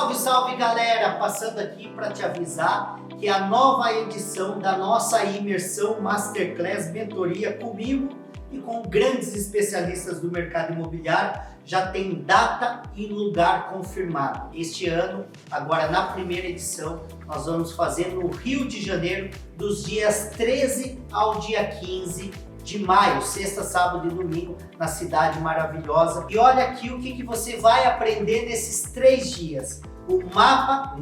Salve, salve galera! Passando aqui para te avisar que a nova edição da nossa imersão Masterclass Mentoria comigo e com grandes especialistas do mercado imobiliário já tem data e lugar confirmado. Este ano, agora na primeira edição, nós vamos fazer no Rio de Janeiro, dos dias 13 ao dia 15 de maio, sexta, sábado e domingo, na cidade maravilhosa. E olha aqui o que você vai aprender nesses 3 dias. O mapa,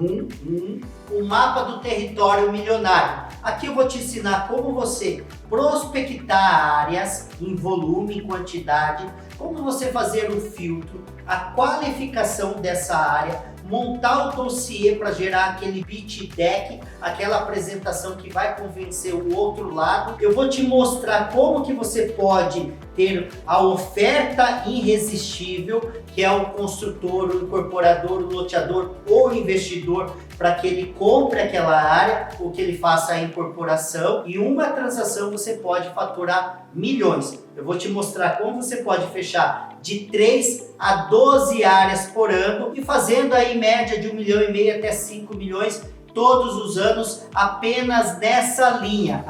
o mapa do território milionário. Aqui eu vou te ensinar como você prospectar áreas em volume, em quantidade, como você fazer o filtro, a qualificação dessa área, montar o dossiê para gerar aquele pitch deck, aquela apresentação que vai convencer o outro lado. Eu vou te mostrar como que você pode ter a oferta irresistível, que é o construtor, o incorporador, o loteador ou o investidor, para que ele compre aquela área ou que ele faça a incorporação. E uma transação você pode faturar milhões. Eu vou te mostrar como você pode fechar de 3 a 12 áreas por ano e fazendo aí média de 1,5 milhão até 5 milhões todos os anos apenas nessa linha,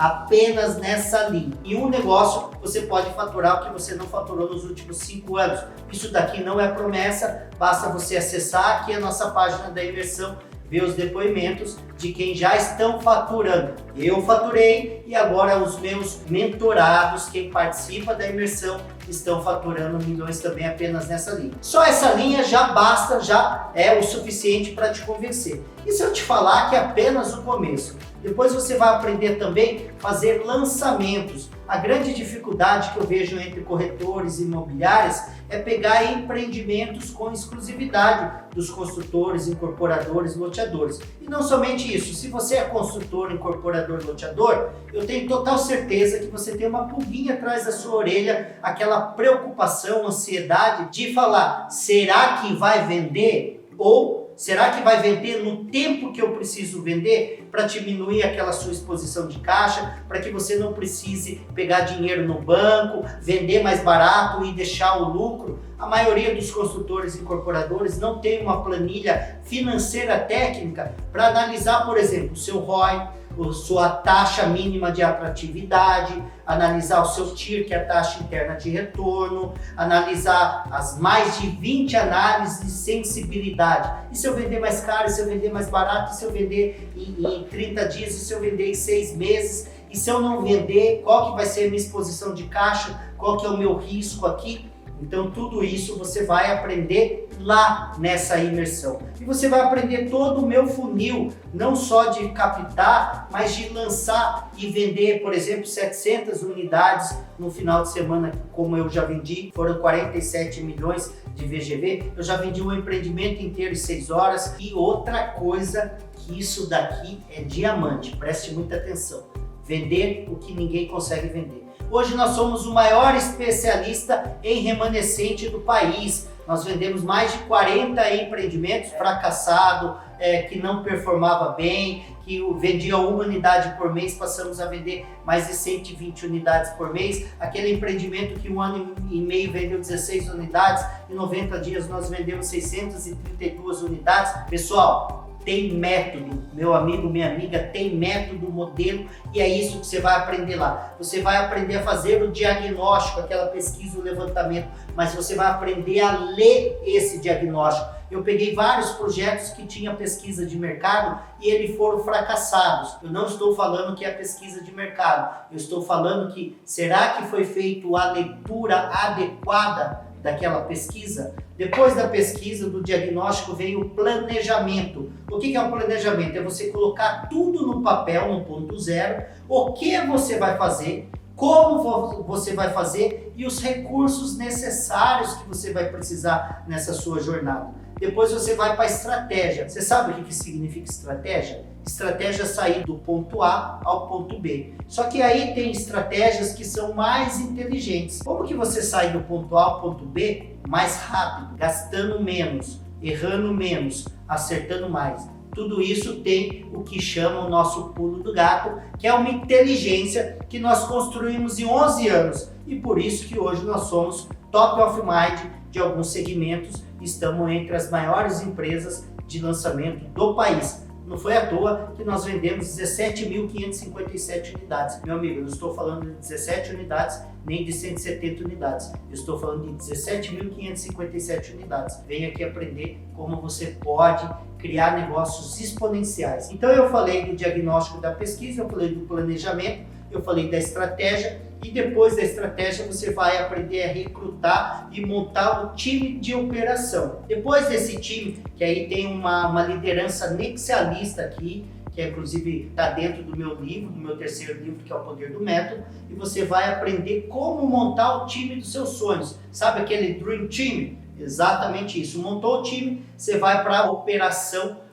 E um negócio você pode faturar o que você não faturou nos últimos 5 anos. Isso daqui não é promessa, basta você acessar aqui a nossa página da imersão, ver os depoimentos de quem já estão faturando. Eu faturei e agora os meus mentorados, quem participa da imersão, estão faturando milhões também apenas nessa linha. Só essa linha já basta, já é o suficiente para te convencer. E se eu te falar que é apenas o começo? Depois você vai aprender também a fazer lançamentos. A grande dificuldade que eu vejo entre corretores e imobiliários é pegar empreendimentos com exclusividade dos construtores, incorporadores, loteadores. E não somente isso, se você é construtor, incorporador, loteador, eu tenho total certeza que você tem uma pulguinha atrás da sua orelha, aquela preocupação, ansiedade de falar, será que vai vender? Ou será que vai vender no tempo que eu preciso vender para diminuir aquela sua exposição de caixa, para que você não precise pegar dinheiro no banco, vender mais barato e deixar o lucro? A maioria dos construtores e incorporadores não tem uma planilha financeira técnica para analisar, por exemplo, o seu ROI, sua taxa mínima de atratividade, analisar o seu TIR, que é a taxa interna de retorno, analisar as mais de 20 análises de sensibilidade. E se eu vender mais caro, e se eu vender mais barato, e se eu vender em 30 dias, e se eu vender em 6 meses, e se eu não vender, qual que vai ser a minha exposição de caixa, qual que é o meu risco aqui? Então tudo isso você vai aprender lá nessa imersão. E você vai aprender todo o meu funil, não só de captar, mas de lançar e vender, por exemplo, 700 unidades no final de semana, como eu já vendi, foram 47 milhões de VGV, eu já vendi um empreendimento inteiro em 6 horas. E outra coisa, que isso daqui é diamante, preste muita atenção, vender o que ninguém consegue vender. Hoje nós somos o maior especialista em remanescente do país. Nós vendemos mais de 40 empreendimentos fracassados, que não performava bem, que vendia 1 unidade por mês, passamos a vender mais de 120 unidades por mês. Aquele empreendimento que 1 ano e meio vendeu 16 unidades, em 90 dias nós vendemos 632 unidades. Pessoal, tem método, meu amigo, minha amiga, tem método, modelo, e é isso que você vai aprender lá. Você vai aprender a fazer o diagnóstico, aquela pesquisa, o levantamento, mas você vai aprender a ler esse diagnóstico. Eu peguei vários projetos que tinha pesquisa de mercado e eles foram fracassados. Eu não estou falando que é pesquisa de mercado, eu estou falando que será que foi feita a leitura adequada daquela pesquisa? Depois da pesquisa, do diagnóstico, vem o planejamento. O que é o planejamento? É você colocar tudo no papel, no ponto zero, o que você vai fazer, como você vai fazer e os recursos necessários que você vai precisar nessa sua jornada. Depois você vai para a estratégia. Você sabe o que significa estratégia? Estratégia é sair do ponto A ao ponto B. Só que aí tem estratégias que são mais inteligentes. Como que você sai do ponto A ao ponto B mais rápido, gastando menos, errando menos, acertando mais? Tudo isso tem o que chama o nosso pulo do gato, que é uma inteligência que nós construímos em 11 anos. E por isso que hoje nós somos top of mind de alguns segmentos, estamos entre as maiores empresas de lançamento do país. Não foi à toa que nós vendemos 17.557 unidades. Meu amigo, eu não estou falando de 17 unidades, nem de 170 unidades. Eu estou falando de 17.557 unidades. Venha aqui aprender como você pode criar negócios exponenciais. Então eu falei do diagnóstico da pesquisa, eu falei do planejamento, eu falei da estratégia, e depois da estratégia você vai aprender a recrutar e montar o time de operação. Depois desse time, que aí tem uma liderança nexialista aqui, que inclusive está dentro do meu livro, do meu terceiro livro, que é o Poder do Método, e você vai aprender como montar o time dos seus sonhos. Sabe aquele Dream Team? Exatamente isso. Montou o time, você vai para a operação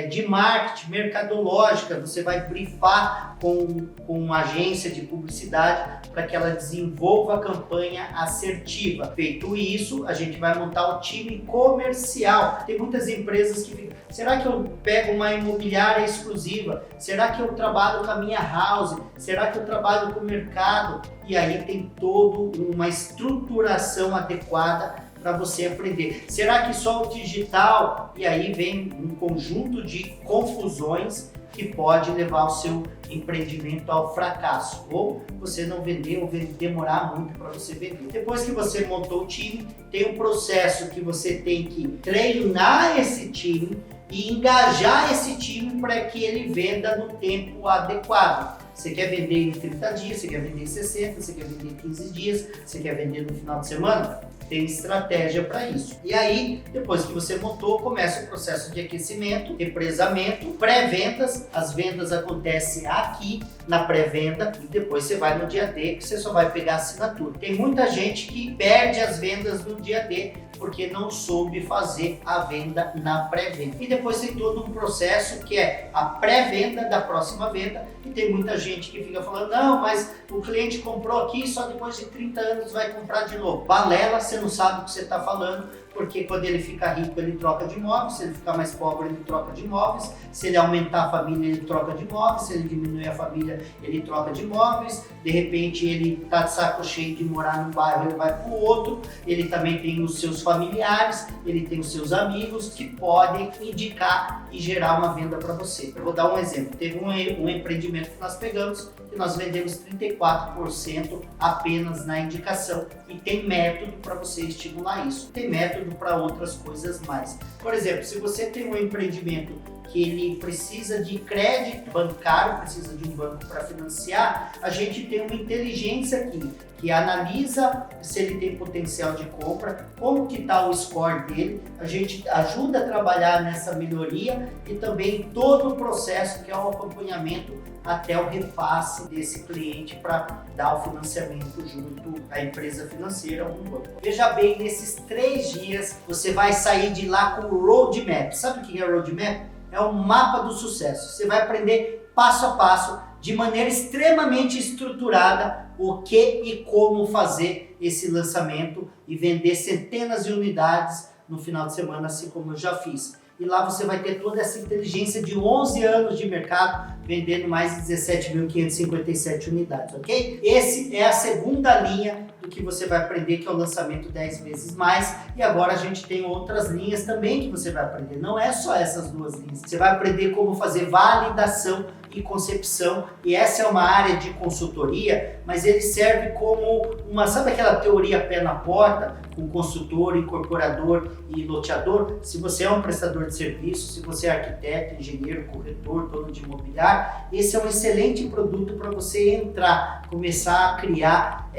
de marketing, mercadológica, você vai brifar com uma agência de publicidade para que ela desenvolva a campanha assertiva. Feito isso, a gente vai montar o time comercial. Tem muitas empresas que ficam, será que eu pego uma imobiliária exclusiva? Será que eu trabalho com a minha house? Será que eu trabalho com o mercado? E aí tem toda uma estruturação adequada para você aprender. Será que só o digital? E aí vem um conjunto de confusões que pode levar o seu empreendimento ao fracasso, ou você não vender, ou demorar muito para você vender. Depois que você montou o time, tem um processo que você tem que treinar esse time e engajar esse time para que ele venda no tempo adequado. Você quer vender em 30 dias, você quer vender em 60, você quer vender em 15 dias, você quer vender no final de semana? Tem estratégia para isso. E aí, depois que você montou, começa o processo de aquecimento, represamento, pré-vendas. As vendas acontecem aqui na pré-venda e depois você vai no dia D, que você só vai pegar a assinatura. Tem muita gente que perde as vendas no dia D porque não soube fazer a venda na pré-venda. E depois tem todo um processo que é a pré-venda da próxima venda, e tem muita gente que fica falando, não, mas o cliente comprou aqui, só depois de 30 anos vai comprar de novo. Balela, você não sabe o que você está falando, porque quando ele fica rico ele troca de imóveis, se ele ficar mais pobre ele troca de imóveis, se ele aumentar a família ele troca de imóveis, se ele diminuir a família ele troca de imóveis, de repente ele está de saco cheio de morar num bairro, ele vai para o outro, ele também tem os seus familiares, ele tem os seus amigos que podem indicar e gerar uma venda para você. Eu vou dar um exemplo, teve um empreendimento que nós pegamos e nós vendemos 34% apenas na indicação, e tem método para você estimular isso, tem método para outras coisas mais. Por exemplo, se você tem um empreendimento que ele precisa de crédito bancário, precisa de um banco para financiar, a gente tem uma inteligência aqui que analisa se ele tem potencial de compra, como que está o score dele, a gente ajuda a trabalhar nessa melhoria e também todo o processo que é o acompanhamento até o repasse desse cliente para dar o financiamento junto à empresa financeira ou um banco. Veja bem, nesses 3 dias você vai sair de lá com o roadmap. Sabe o que é o roadmap? É um mapa do sucesso. Você vai aprender passo a passo, de maneira extremamente estruturada, o que e como fazer esse lançamento e vender centenas de unidades no final de semana, assim como eu já fiz. E lá você vai ter toda essa inteligência de 11 anos de mercado, vendendo mais de 17.557 unidades, ok? Esse é a segunda linha do que você vai aprender, que é o lançamento 10 vezes mais. E agora a gente tem outras linhas também que você vai aprender. Não é só essas 2 linhas. Você vai aprender como fazer validação e concepção, e essa é uma área de consultoria, mas ele serve como sabe aquela teoria pé na porta, com consultor, incorporador e loteador? Se você é um prestador de serviço, se você é arquiteto, engenheiro, corretor, dono de imobiliário, esse é um excelente produto para você entrar, começar a criar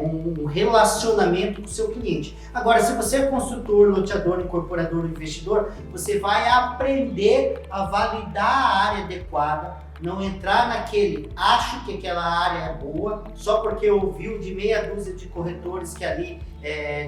um relacionamento com o seu cliente. Agora, se você é consultor, loteador, incorporador, investidor, você vai aprender a validar a área adequada, não entrar naquele, acho que aquela área é boa, só porque ouviu de meia dúzia de corretores que ali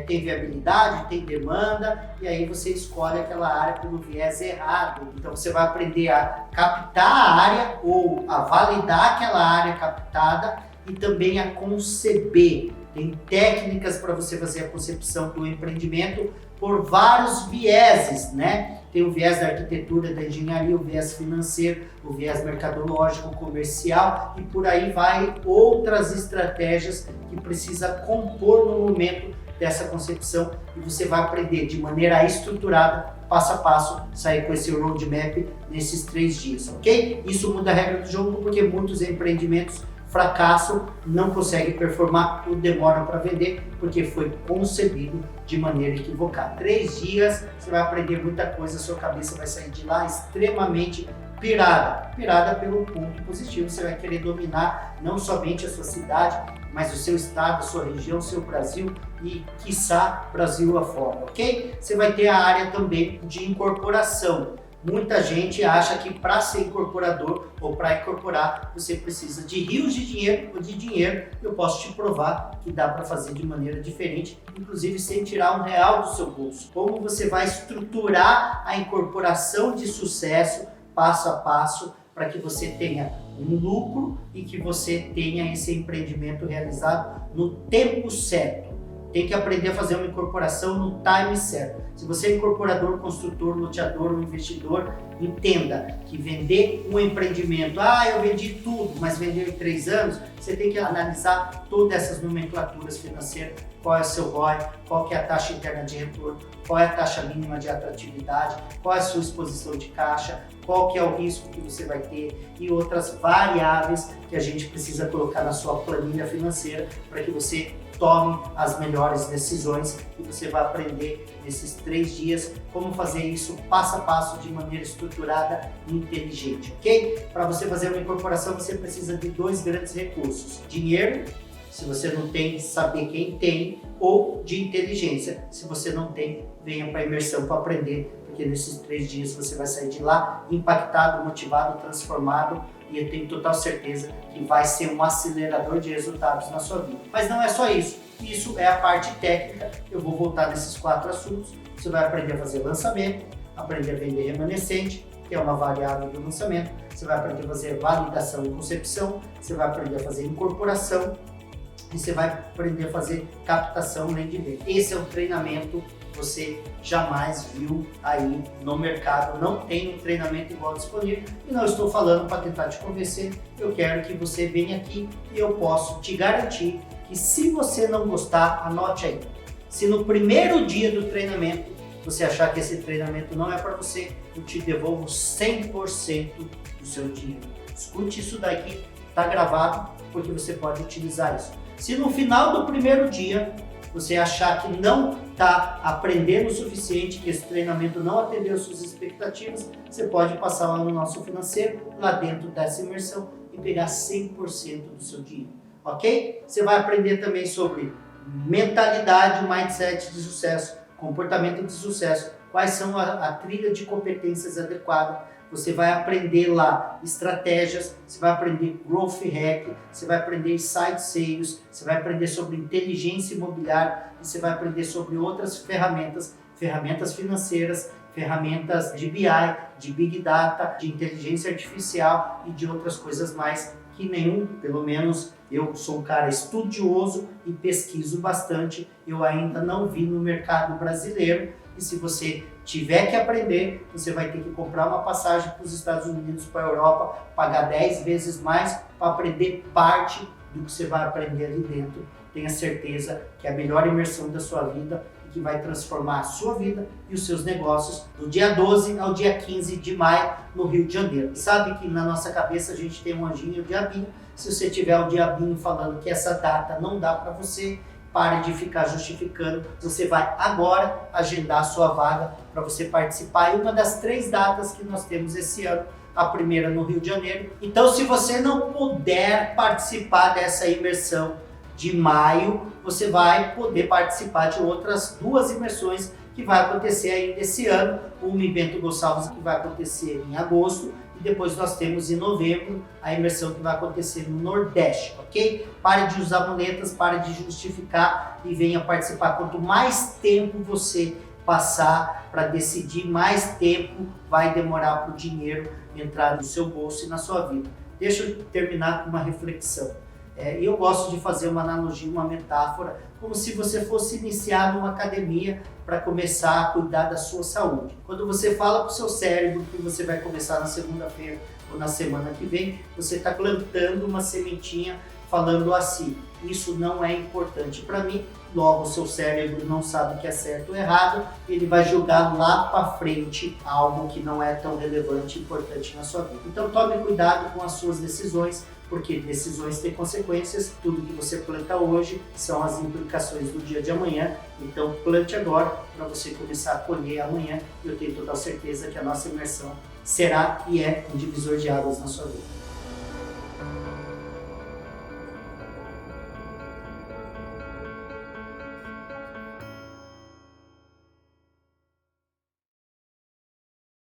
tem viabilidade, tem demanda, e aí você escolhe aquela área pelo viés errado. Então você vai aprender a captar a área ou a validar aquela área captada e também a conceber. Tem técnicas para você fazer a concepção do empreendimento por vários vieses, né? Tem o viés da arquitetura, da engenharia, o viés financeiro, o viés mercadológico, comercial, e por aí vai outras estratégias que precisa compor no momento dessa concepção e você vai aprender de maneira estruturada, passo a passo, sair com esse roadmap nesses 3 dias, ok? Isso muda a regra do jogo porque muitos empreendimentos fracassam, não conseguem performar ou demoram para vender porque foi concebido de maneira equivocada. 3 dias, você vai aprender muita coisa, sua cabeça vai sair de lá extremamente pirada pelo ponto positivo. Você vai querer dominar não somente a sua cidade, mas o seu estado, a sua região, o seu Brasil e, quiçá, Brasil afora, ok? Você vai ter a área também de incorporação. Muita gente acha que para ser incorporador ou para incorporar você precisa de rios de dinheiro ou de dinheiro. Eu posso te provar que dá para fazer de maneira diferente, inclusive sem tirar R$1 do seu bolso. Como você vai estruturar a incorporação de sucesso passo a passo para que você tenha um lucro e que você tenha esse empreendimento realizado no tempo certo. Tem que aprender a fazer uma incorporação no time certo. Se você é incorporador, construtor, loteador ou investidor, entenda que vender um empreendimento, eu vendi tudo, mas vendeu em 3 anos, você tem que analisar todas essas nomenclaturas financeiras, qual é o seu ROI, qual que é a taxa interna de retorno, qual é a taxa mínima de atratividade, qual é a sua exposição de caixa, qual que é o risco que você vai ter e outras variáveis que a gente precisa colocar na sua planilha financeira para que você tome as melhores decisões e você vai aprender nesses 3 dias como fazer isso passo a passo de maneira estruturada e inteligente, ok? Para você fazer uma incorporação você precisa de 2 grandes recursos: dinheiro, se você não tem, saber quem tem, ou de inteligência. Se você não tem, venha para a imersão para aprender, porque nesses 3 dias você vai sair de lá impactado, motivado, transformado, e eu tenho total certeza que vai ser um acelerador de resultados na sua vida. Mas não é só isso. Isso é a parte técnica. Eu vou voltar nesses 4 assuntos. Você vai aprender a fazer lançamento, aprender a vender remanescente, que é uma variável do lançamento. Você vai aprender a fazer validação e concepção. Você vai aprender a fazer incorporação. E você vai aprender a fazer captação além de venda. Esse é um treinamento que você jamais viu aí no mercado. Não tem um treinamento igual disponível. E não estou falando para tentar te convencer. Eu quero que você venha aqui e eu posso te garantir que se você não gostar, anote aí. Se no primeiro dia do treinamento você achar que esse treinamento não é para você, eu te devolvo 100% do seu dinheiro. Escute isso daqui, está gravado, porque você pode utilizar isso. Se no final do primeiro dia você achar que não está aprendendo o suficiente, que esse treinamento não atendeu às suas expectativas, você pode passar lá no nosso financeiro, lá dentro dessa imersão e pegar 100% do seu dinheiro, ok? Você vai aprender também sobre mentalidade, mindset de sucesso, comportamento de sucesso, quais são a trilha de competências adequada. Você vai aprender lá estratégias, você vai aprender growth hack, você vai aprender insight sales, você vai aprender sobre inteligência imobiliária e você vai aprender sobre outras ferramentas financeiras, ferramentas de BI, de Big Data, de inteligência artificial e de outras coisas mais que pelo menos eu sou um cara estudioso e pesquiso bastante, eu ainda não vi no mercado brasileiro. E se você tiver que aprender, você vai ter que comprar uma passagem para os Estados Unidos, para a Europa, pagar 10 vezes mais para aprender parte do que você vai aprender ali dentro. Tenha certeza que é a melhor imersão da sua vida e que vai transformar a sua vida e os seus negócios do dia 12 ao dia 15 de maio no Rio de Janeiro. E sabe que na nossa cabeça a gente tem um anjinho e um diabinho. Se você tiver o diabinho falando que essa data não dá para você, pare de ficar justificando. Você vai agora agendar a sua vaga para você participar. E uma das 3 datas que nós temos esse ano, a primeira no Rio de Janeiro. Então, se você não puder participar dessa imersão de maio, você vai poder participar de outras 2 imersões que vai acontecer ainda esse ano. Uma em Bento Gonçalves, que vai acontecer em agosto, e depois nós temos em novembro a imersão que vai acontecer no Nordeste, ok? Pare de usar muletas, pare de justificar e venha participar. Quanto mais tempo você passar para decidir, mais tempo vai demorar para o dinheiro entrar no seu bolso e na sua vida. Deixa eu terminar com uma reflexão. Eu gosto de fazer uma analogia, uma metáfora, como se você fosse iniciar numa academia para começar a cuidar da sua saúde. Quando você fala para o seu cérebro que você vai começar na segunda-feira ou na semana que vem, você está plantando uma sementinha falando assim: isso não é importante para mim. Logo, o seu cérebro não sabe o que é certo ou errado, ele vai julgar lá para frente algo que não é tão relevante e importante na sua vida. Então tome cuidado com as suas decisões, porque decisões têm consequências. Tudo que você planta hoje são as implicações do dia de amanhã. Então plante agora para você começar a colher amanhã. Eu tenho total certeza que a nossa imersão será e é um divisor de águas na sua vida.